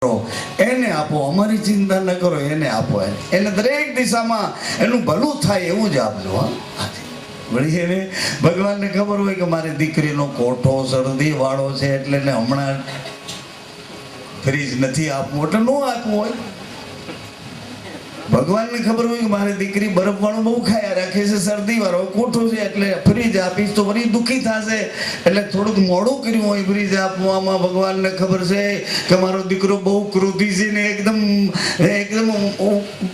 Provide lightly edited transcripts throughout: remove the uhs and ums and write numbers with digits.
એને આપો, અમારી ચિંતા ન કરો, એને આપો. એને દરેક દિશામાં એનું ભલું થાય એવું જ આપજો. વળી એને ભગવાનને ખબર હોય કે મારી દીકરીનો કોઠો શરદી વાળો છે એટલે એને હમણાં ફ્રીજ નથી આપવું એટલે ન આપવું હોય. ભગવાનને ખબર હોય કે મારી દીકરી બરફ વાળું બહુ ખાયા રાખે છે, શરદી વાળો કોઠો છે એટલે ફ્રીજ આપીશ તો વળી દુઃખી થશે એટલે થોડુંક મોડું કર્યું હોય ફ્રીજ આપવામાં. ભગવાનને ખબર છે કે મારો દીકરો બહુ ક્રોધી છે ને એકદમ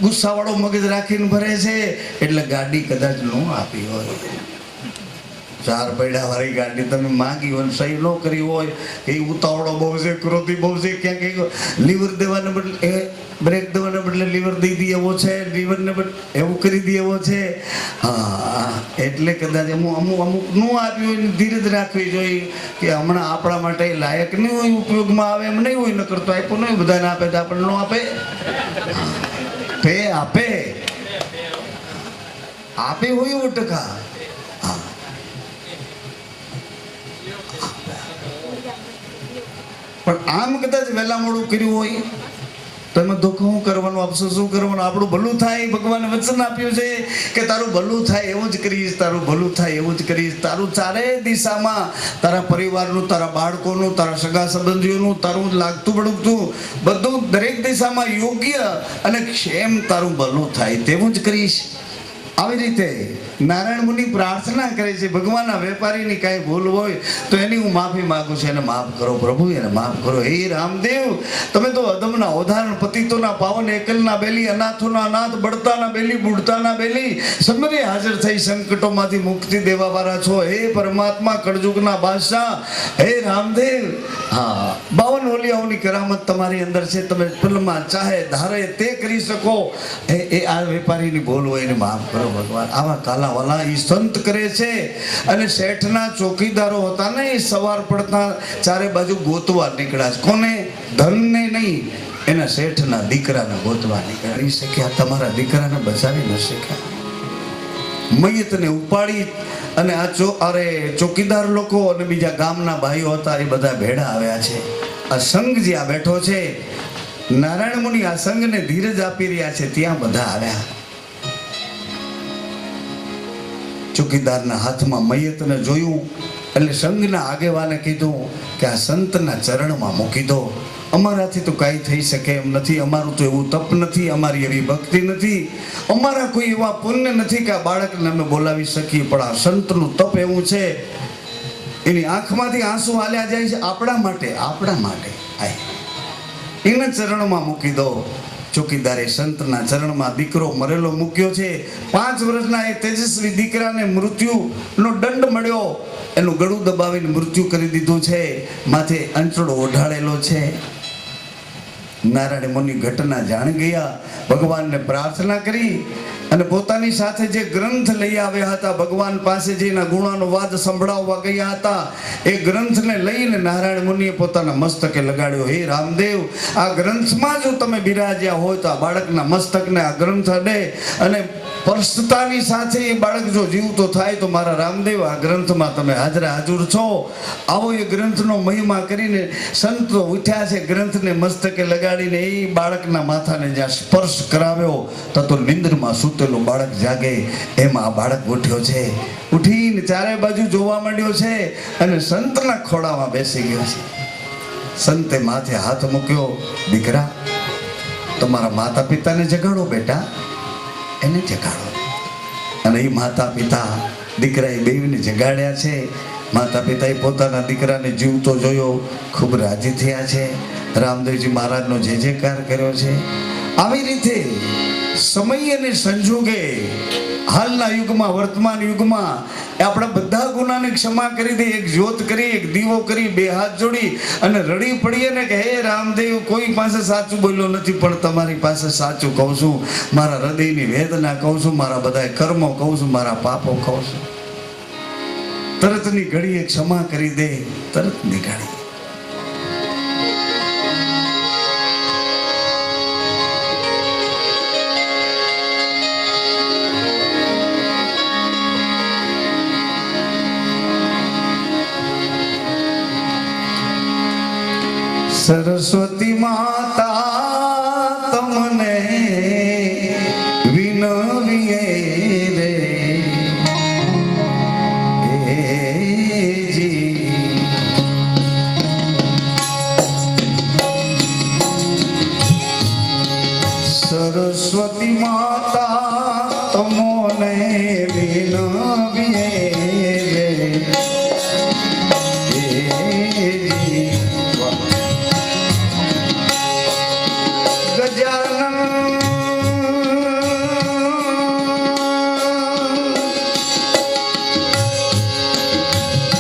ગુસ્સાવાળો મગજ રાખીને ભરે છે એટલે ગાડી કદાચ ન આપી હોય. 4 પૈડા વાળી ગાડી તમે માંગી હોય, સહી ન કરી હોય, એ ઉતાવળો બહુ છે, ક્રોધી બહુ છે, ક્યાંક લીવર દેવાને બદલે બ્રેક દેવાને બદલે લીવર દઈ દે એવો છે, લીવરને બદલે એવું કરી દે એવો છે. હા, એટલે કદાચ અમુક ન આપ્યું હોય, ધીરજ રાખવી જોઈએ કે હમણાં આપણા માટે લાયક નહીં હોય, ઉપયોગમાં આવે એમ નહીં હોય. ન કરતો આપ્યો નહીં, બધાને આપે તો આપણને ન આપે. આપે આપે હોય 100%. પણ આમ કદાચ વહેલા મોડું કર્યું હોય તો એમાં દુઃખ શું કરવાનું, અફસોસ શું કરવાનું? આપણું ભલું થાય. ભગવાને વચન આપ્યું છે કે તારું ભલું થાય એવું જ કરીશ, તારું ભલું થાય એવું જ કરીશ. તારું ચારે દિશામાં તારા પરિવારનું, તારા બાળકોનું, તારા સગા સંબંધીઓનું, તારું લાગતું બળગતું બધું દરેક દિશામાં યોગ્ય અને ક્ષેમ તારું ભલું થાય તેવું જ કરીશ. આવી રીતે નારાયણ મુનિ પ્રાર્થના કરે છે. ભગવાનના વેપારીની કાંઈ ભૂલ હોય તો એની હું માફી માંગુ છું, એને માફ કરો પ્રભુ, એને માફ કરો. હે રામદેવ, તમે તો અધમના ઉદાહરણ, પતિતોના પાવન, એકલના બેલી, અનાથોના અનાથ, બળતાના બેલી, બુઢતાના બેલી, સમરે હાજર થઈ સંકટોમાંથી મુક્તિ દેવા વાળા છો. હે પરમાત્મા, કળજુગના બાદશાહ, હે રામદેવ. હા, 52 ઓલિયાઓની કરામત તમારી અંદર છે. તમે પલમાં ચાહે ધારે તે કરી શકો. એ આ વેપારીની ભૂલ હોય એને માફ કરો ભગવાન. આવા કાલાવાલા એ સંત કરે છે. અને શેઠના ચોકીદારો હતા ને, એ સવાર પડતા ચારે બાજુ ગોતવા નીકળ્યા છે. કોને? ધનને નહીં, એના શેઠના દીકરાને ગોતવા નીકળ્યા. શક્યા તમારા દીકરાને બચાવી ન શક્યા. મયતને ઉપાડી અને આ ચોકીદાર લોકો અને બીજા ગામના ભાઈઓ હતા એ બધા ભેડા આવ્યા છે. આ સંઘ જ્યાં બેઠો છે, નારાયણ મુનિ આ સંઘને ધીરજ આપી રહ્યા છે, ત્યાં બધા આવ્યા. ચોકીદારના હાથમાં મયતને જોયું એટલે સંઘના આગેવાને કીધું કે આ સંતના ચરણમાં મૂકી દો. અમારાથી તો કાંઈ થઈ શકે એમ નથી, અમારું તો એવું તપ નથી, અમારી એવી ભક્તિ નથી, અમારા કોઈ એવા પુણ્ય નથી કે આ બાળકને અમે બોલાવી શકીએ. પણ આ સંતનું તપ એવું છે, એની આંખમાંથી આંસુ હાલ્યા જાય છે આપણા માટે એના ચરણમાં મૂકી દો. ચોકીદારે સંતના ચરણમાં દીકરો મરેલો મૂક્યો છે. 5 વર્ષના એ તેજસ્વી દીકરાને મૃત્યુનો દંડ મળ્યો. એનું ગળું દબાવીને મૃત્યુ કરી દીધું છે. માથે અંચળો ઓઢાડેલો છે. નારાયણ મુનિ ઘટના જાણી ગયા, ભગવાનને પ્રાર્થના કરી અને પોતાની સાથે જે ગ્રંથ લઈ આવ્યા હતા, ભગવાન પાસે જેના ગુણાનો વાદ સંભળાવવા ગયા હતા, એ ગ્રંથને લઈને નારાયણ મુનિએ પોતાના મસ્તકે લગાડ્યો. હે રામદેવ, આ ગ્રંથમાં જો તમે બિરાજ્યા હોય તો આ બાળકના મસ્તકને આ ગ્રંથ અડે અને પરસ્તતાની સાથે એ બાળક જો જીવતો થાય તો મારા રામદેવ આ ગ્રંથમાં તમે હાજર છો. આવો એ ગ્રંથનો મહિમા કરીને સંતો ઉઠ્યા છે. ગ્રંથને મસ્તકે લગાડીને એ બાળકના માથાને જ્યાં સ્પર્શ કરાવ્યો તો નિંદ્રમાં સૂતેલું બાળક જાગે એમાં આ બાળક ઉઠ્યો છે. ઉઠીને ચારે બાજુ જોવા માંડ્યો છે અને સંતના ખોળામાં બેસી ગયો છે. સંતે માથે હાથ મૂક્યો. દીકરા, તમારા માતા પિતાને જગાડો બેટા, એને જગાડો. અને એ માતા પિતા દીકરાએ બેવને જગાડ્યા છે. માતા પિતાએ પોતાના દીકરાને જીવતો જોયો, ખૂબ રાજી થયા છે. રામદેવજી મહારાજનો જે જયકાર કર્યો છે. આવી રીતે સમય અને સંજોગે હાલના યુગમાં, વર્તમાન યુગમાં આપણા બધા ગુનાને ક્ષમા કરી દે. એક જ્યોત કરી, એક દીવો કરી, 2 હાથ જોડી અને રડી પડીએ ને કે હે રામદેવ, કોઈ પાસે સાચું બોલ્યો નથી પણ તમારી પાસે સાચું કહું છું, મારા હૃદયની વેદના કહું છું, મારા બધા કર્મો કહું છું, મારા પાપો કહું છું. તરતની ઘડીએ ક્ષમા કરી દે, તરતની ઘડી. સરસ્વતી માતા તમને વિનવીએ રે જી. સરસ્વતી માતા તમને વિનવીએ રે જી.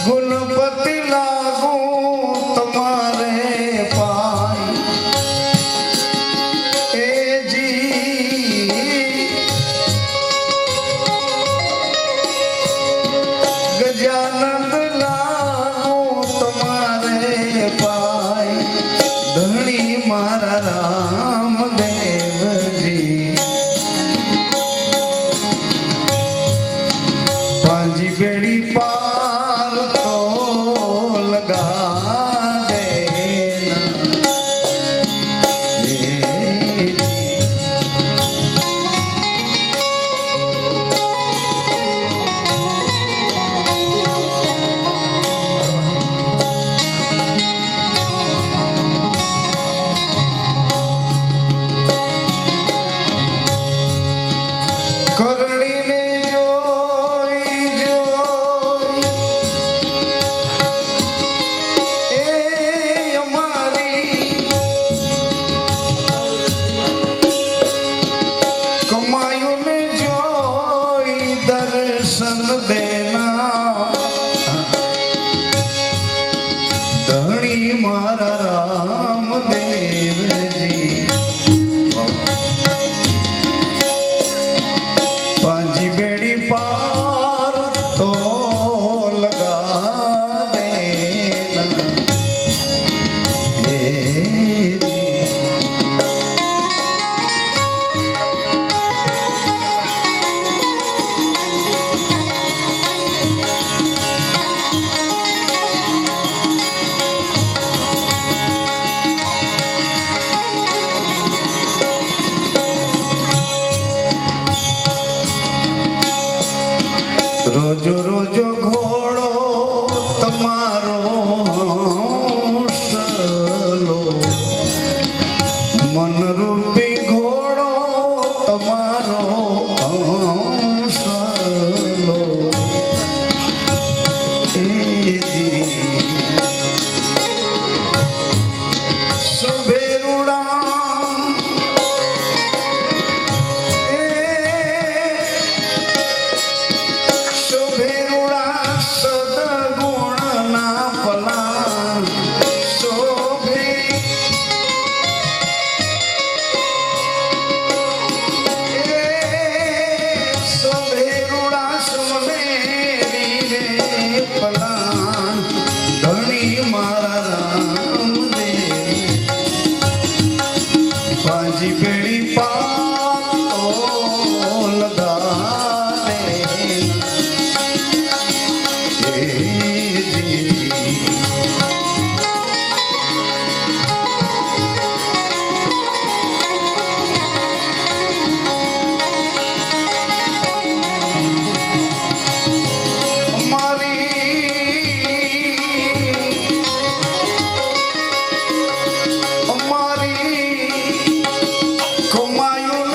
ગુણપતિ લાગુ તમારે પાય એ જી. ગજાનંદ લાગુ તમારે પાય ધણી મારા રામદેવજી. પાંજી બેડી પાર તો લગા દેના કરણીને જોઈ જોઈ એ અમારી કમાયું ને જોઈ દર્શન દેના ધણી મારા રામદેવજી. પાંજી બેડી પાર તો લગા દેના એ જી. રોજો રોજો ઘોડો તમારો સલો મનરૂપી ઘોડો તમારો સલો એ જી. સુભેરુડા ધણી મારા રામદેવ. પાંજી પેડી પાતો લગા દેના એ જી. અમારી કમાયું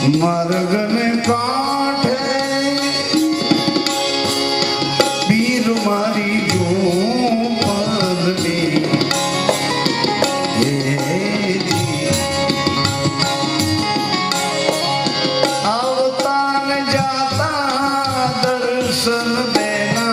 मार्ग ने कांठे पीर मारी झूंपड़ में आवता न जाता दर्शन देना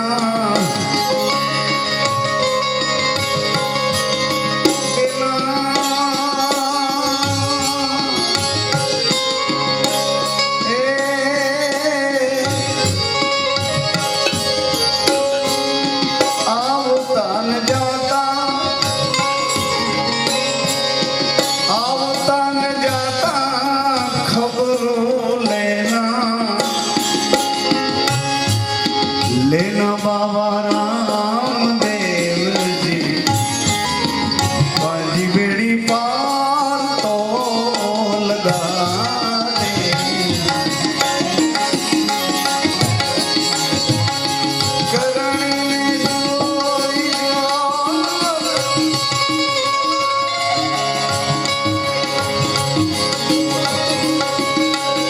लेना बाबा रामदेव जी बाजी बेड़ी पार तो लगा दे करण में जोई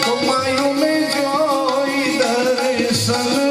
कुमायूं में जोई दर्शन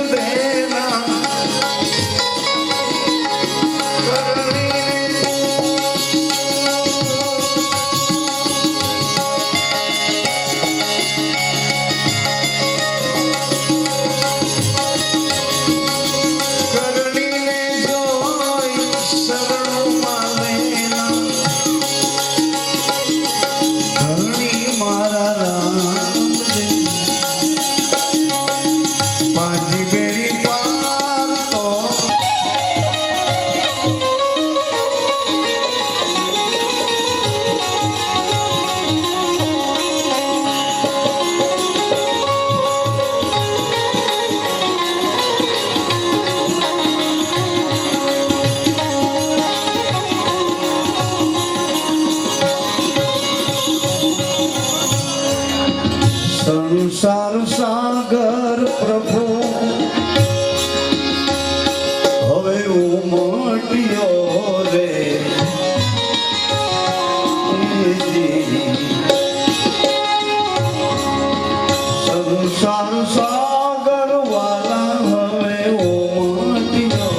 संसार सागर प्रभु हवे उमट्यो रे संसार सागर वाला हवे उमट्यो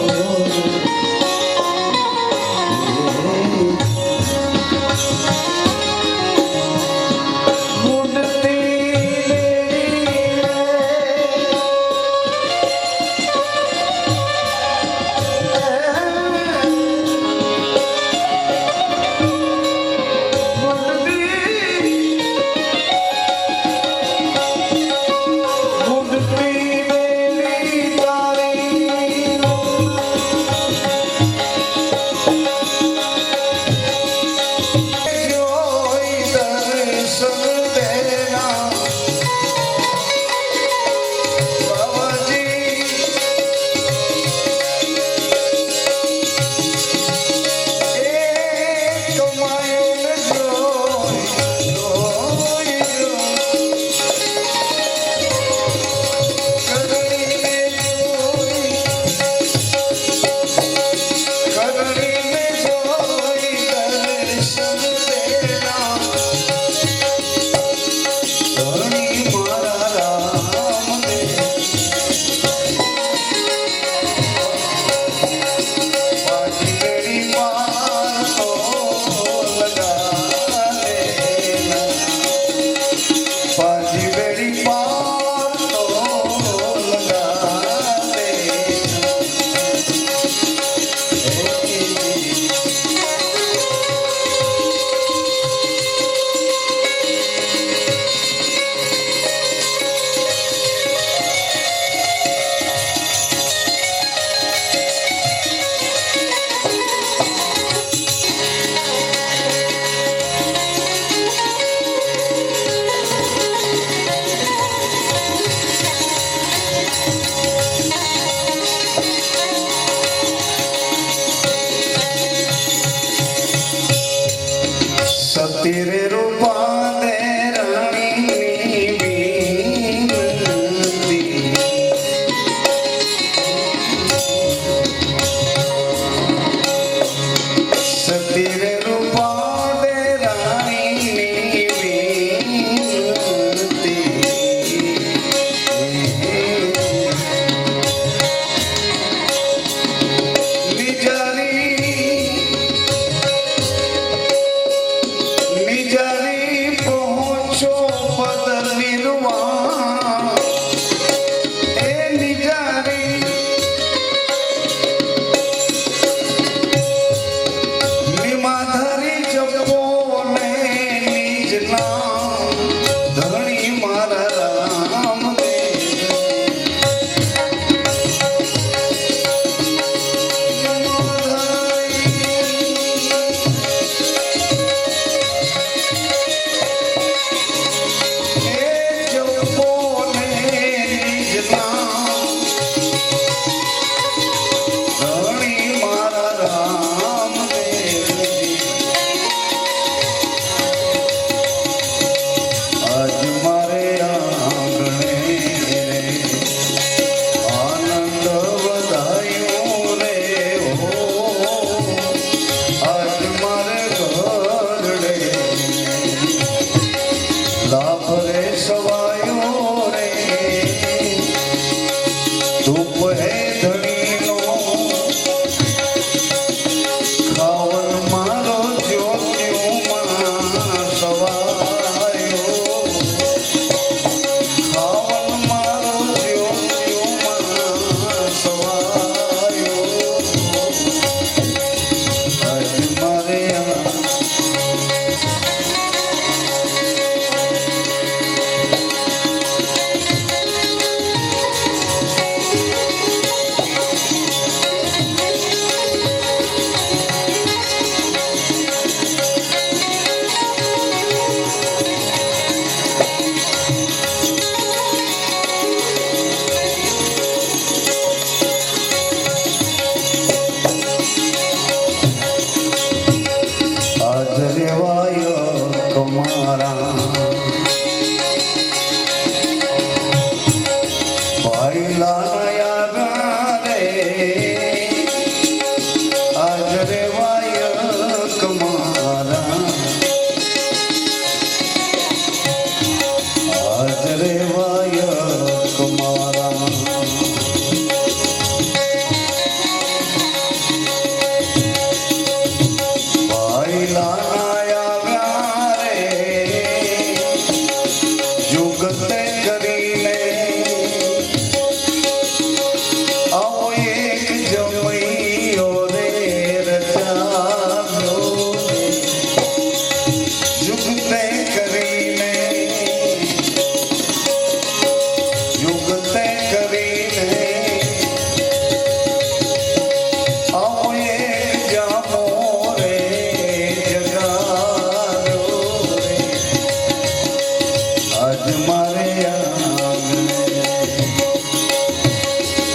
મારે આંગણે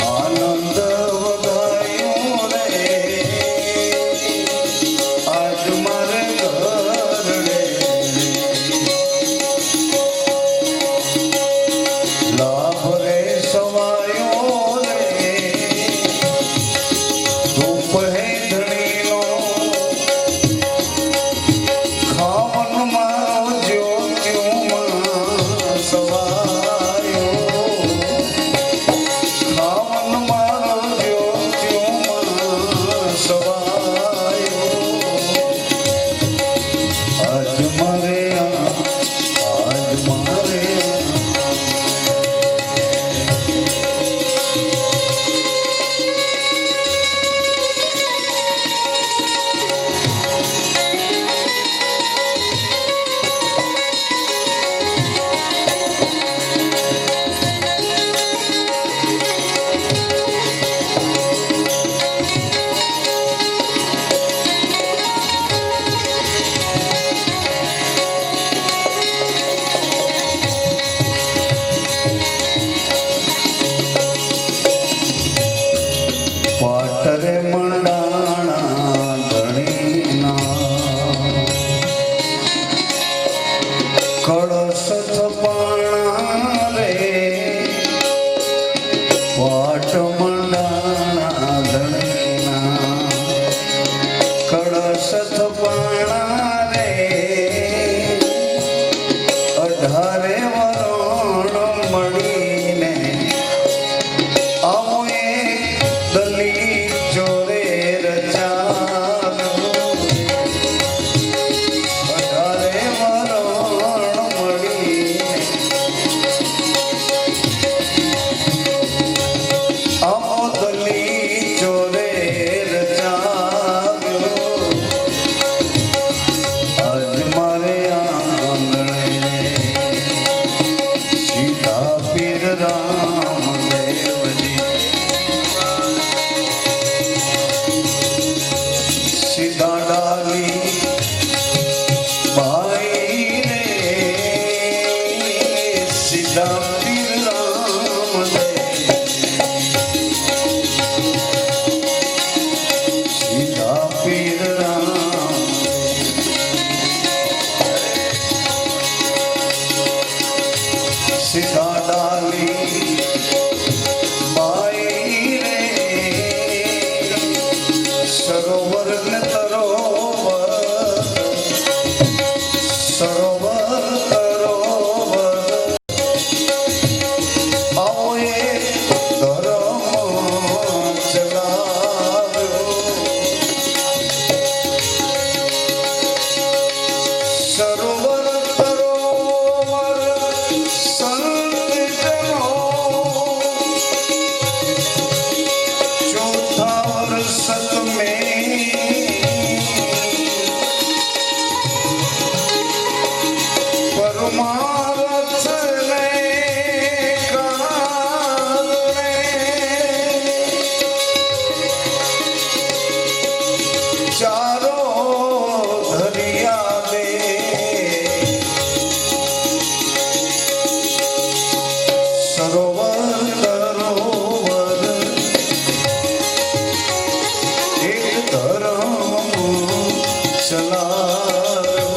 આનંદ વધાયો રે આજ મારે ઘરડે લાભ રે સવાયો રે ધૂપ હે ધણીનો ખાવન મારો જ્યોતિમાં સવાયો ખાવન મારો જ્યોતિમાં સવાયો આજ મારે આજ મારે પાટરે મંડાણા ધણીના કળશ થપાણા રે પાટ મંડાણા ધણીના કળશ થપાણા રે 18 વરણ મળીને આવો દલી ચોરે રચાવ્યો 18 વરણ મળીને આવો દલી ચોરે રચાવ્યો આજ મારે આંગણે સીતા પીર રામદેવજી સીધા ડાલી ભાઈ રે સીધા પીર રામદેવ સીધા પીર રામ સીધા ડાલી ભાઈ રે સરોવર ને તરોવર સરોવર તરોવર આવો એ ધર્મ ચલાવ્યો સરોવર તરોવર સંતજનો ચોથા વર્ષ में परमार्थ ने काले चारो धरिया दे सरोवर तरोवर एक धर्म चलाव्यो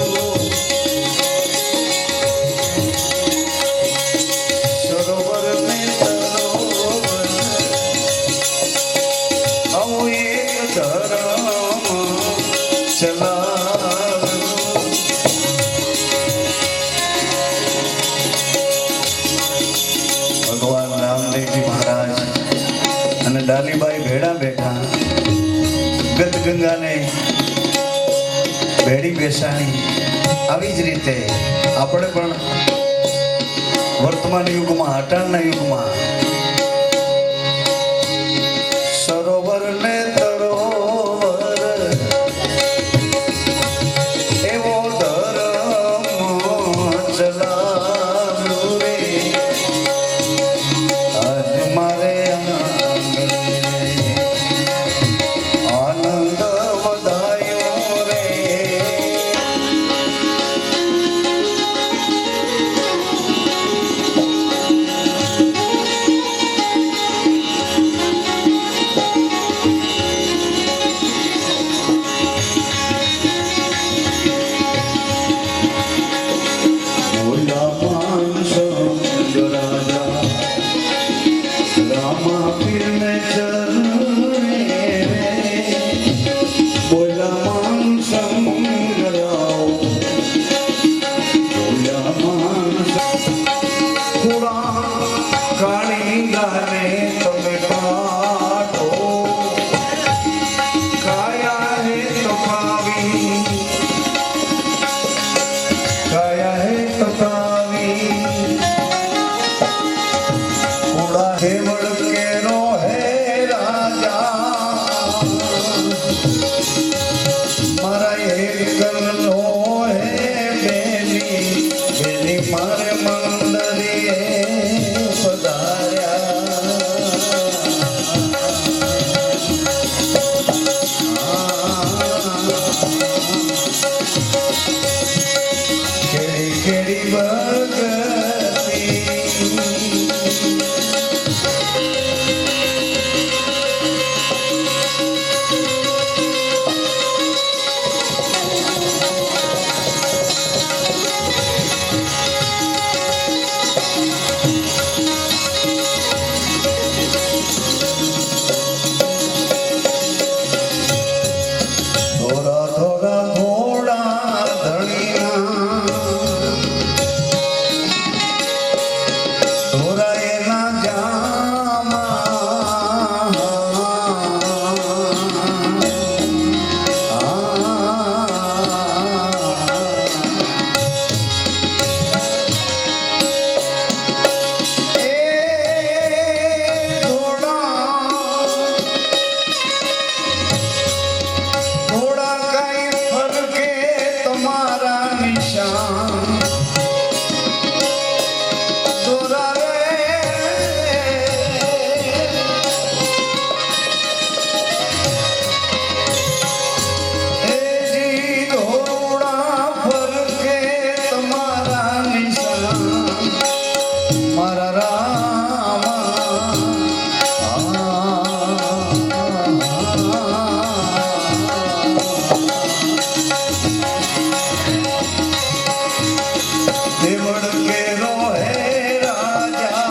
सरोवर में तरोवर आવો એક ધર્મ ચલાવ્યો ભગવાન રામદેવજી મહારાજ અને ડાલીબાઈ ભેડા બેઠા ગત ગંગાને ભેડી બેસાણી આવી જ રીતે આપણે પણ વર્તમાન યુગમાં હટાણના યુગમાં સરોવર ને તરોવર એવો ધર્મ ચલાવ્યો રે આજ મારે આંગણે આનંદ વધાયો રે મારે મંદિરે પધાર્યા કેડી કેડી ભગતી થોડા થોડા ઘોડા ધણીના થોડા એના જામા થોડા કઈ ફરકે તમારા નિશાન દોરા રે એ જી થોડા ફરકે તમારા નિશાન મારા રામા દેવળ કેરો હે રાજા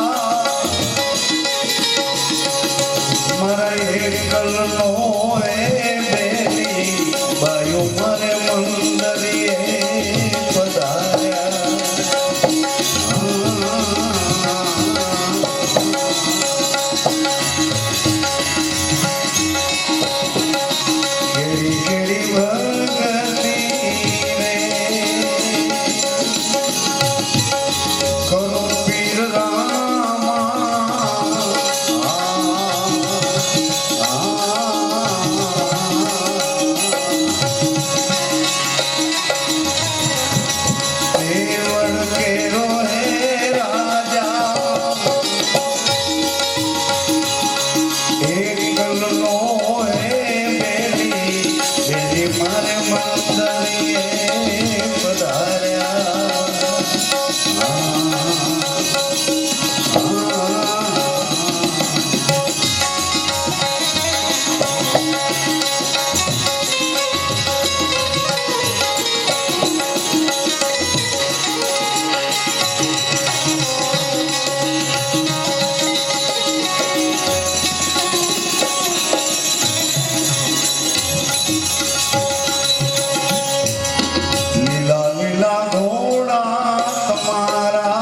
મારા એકલનો હે બેલી બાયો મારે મંદિરે પધાર્યા કેડી કેડી ભગતી રે કરો પીર રામા દેવળ કેરો હે રાજા એકલનો હે બેલી બેલી મારે મંદિરે લીલા લીલા ઘોડા તમારા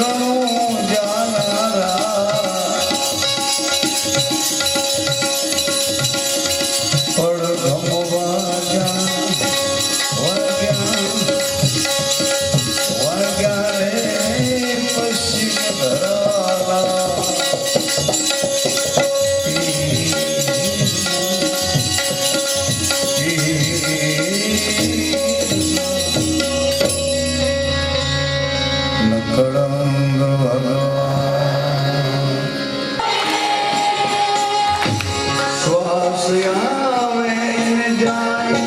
રણું જાનારા પડઘમવા જા વાગ્યા રે પશ્ચિમ ધરાલા નકળંગ ભગવાન શ્વાસ આવે ને જાય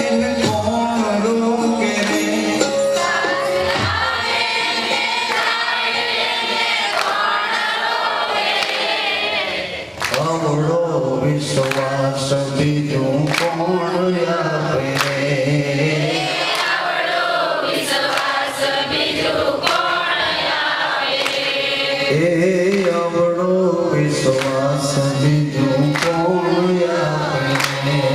એને કોણ રોકે રે અવળો વિશ્વાસ બીજું કોણ આપે રે એ અવળો વિશ્વાસ બીજું કોણ આપે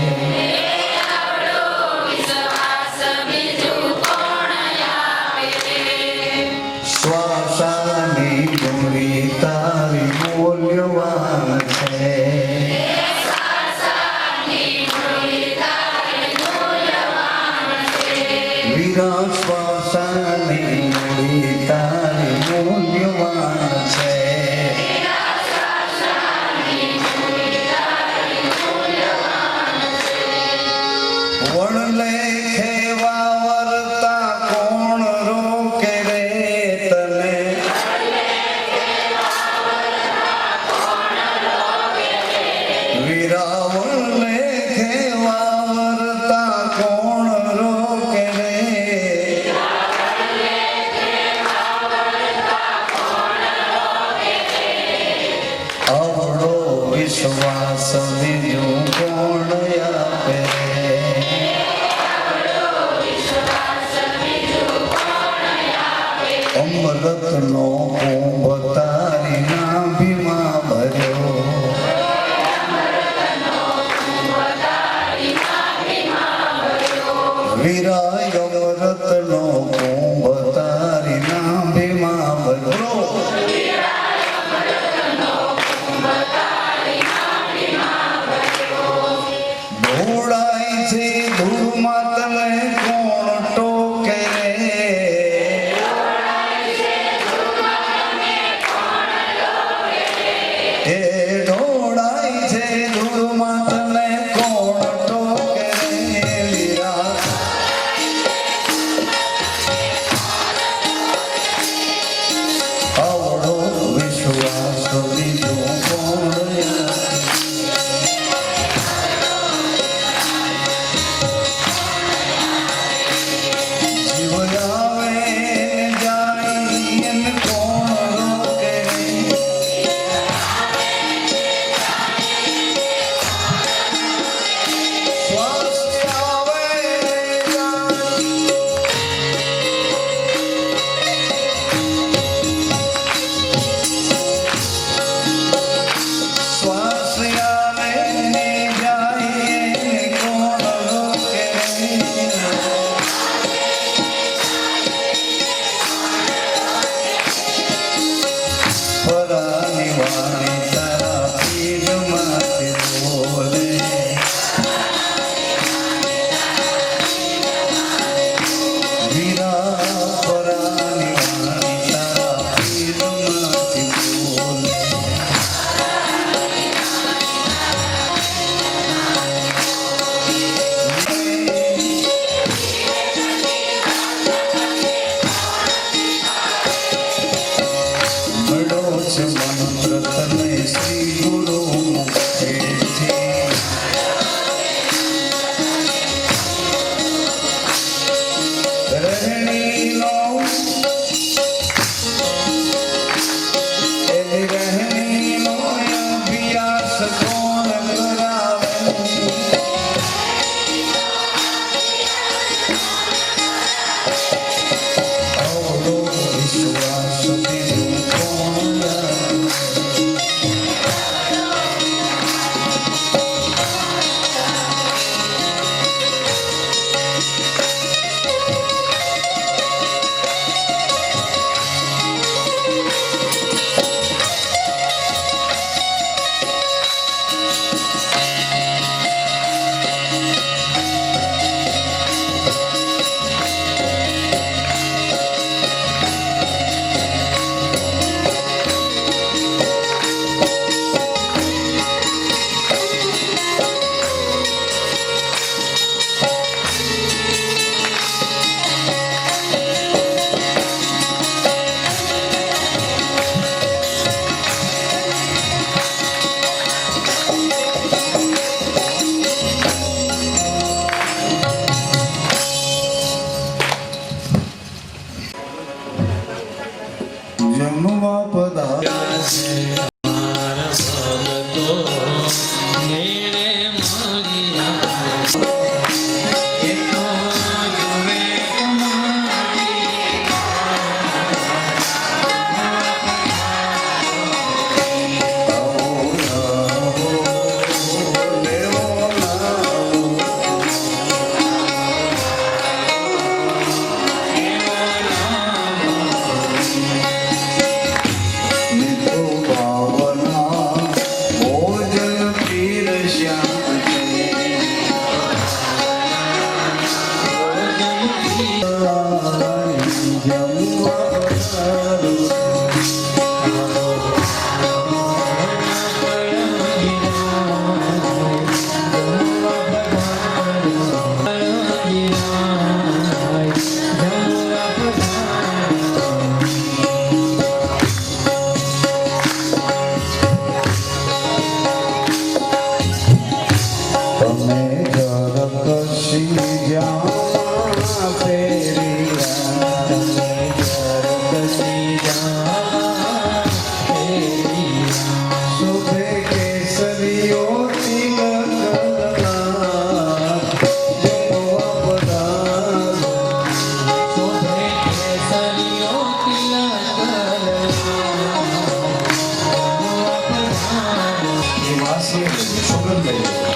શ્વાસાની ડુંગળી તારી મૂલ્યવાન છે વીરા શ્વાસાની ડુંગળી તારી મૂલ્યવાન છે વણલે ખેવા વરતા કોણ રોકે રે તને વીરા વણલે ખેવા વરતા કોણ રોકે રે અવળો વિશ્વાસ બીજું કોણ આપે અમૃતનો કુંભ તારી નાભીમાં ભર્યો વીરાય અમૃતનો કુંભ તારી નાભીમાં ભર્યો ઢોળાય છે ધૂળમાં તને કોણ ટોકે રે એ ઢોળાય છે ધૂળમાં તને કોણ ટોકે રે વીરા અવળો વિશ્વાસ બીજો કોણ જીવ આવે જાય એને કોણ રોકે શ્વાસ આવે શ્વાસ આવે ને જાય કોણ રોકે પરાની વાણી તારા પીઠમાંથી બોલે વીરા પરાની વાણી તારા પીઠમાંથી બોલે મળો છે મંત્ર તને શ્રી ગુરુ મુખેથી રહેણીનો એ રહેણીનો અભ્યાસ કોણ કરાવે અવળો વિશ્વાસ બીજું કોણ આપે પધાર સુગંધ લઈ